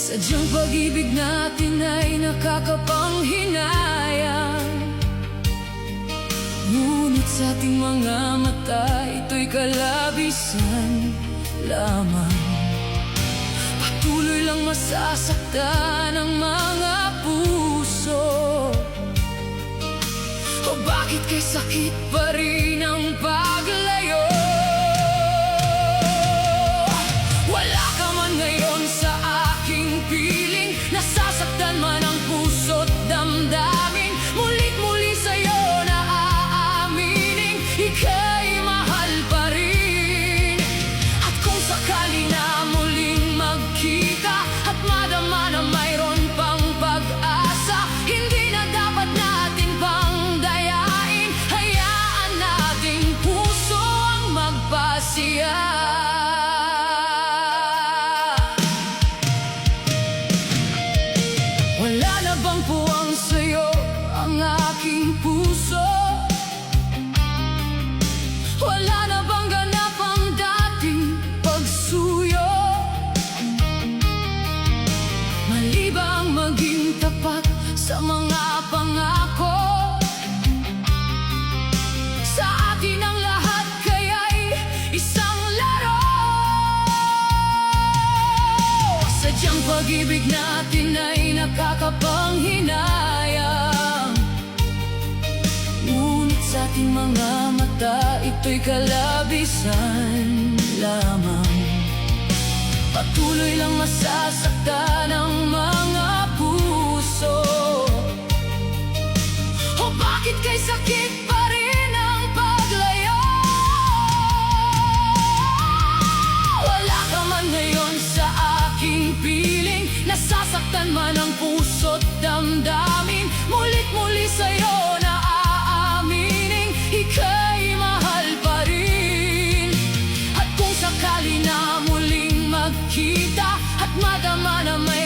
Sadyang pag-ibig natin ay nakakapanghinayang, ngunit sa ating mga mata ito'y kalabisan lamang. Patuloy lang masasaktan ang mga puso. O bakit kay sakit pa rin ang paglayo? Wala ka man ngayon sa aking piling, nasasaktan man ang puso't damdamin. Mulit muli sa'yo na aaminin, ika'y mahal pa rin. At kung sakali na muling magkita at madama na mayroon pang pag-asa, hindi na dapat natin pang dayain. Hayaan nating puso ang magpasiya. Wala na bang puwang sa'yo ang aking puso? Wala na bang ganap ang dating pagsuyo? Mali ba ang maging tapat sa mga pangako? Sa atin ang lahat kaya'y isang laro. Sadyang pag-ibig natin ay nakakapanghinayang, ngunit sa ating mga mata ito'y kalabisan lamang. Patuloy lang masasaktan ang mga puso. O bakit kay sakit pa rin ang paglayo? Wala ka man ngayon sa aking piling, nasasaktan man ang puso't damdamin. Mulit muli sa'yo na aaminin, ika'y mahal pa rin. At kung sakali na muling magkita at madama na may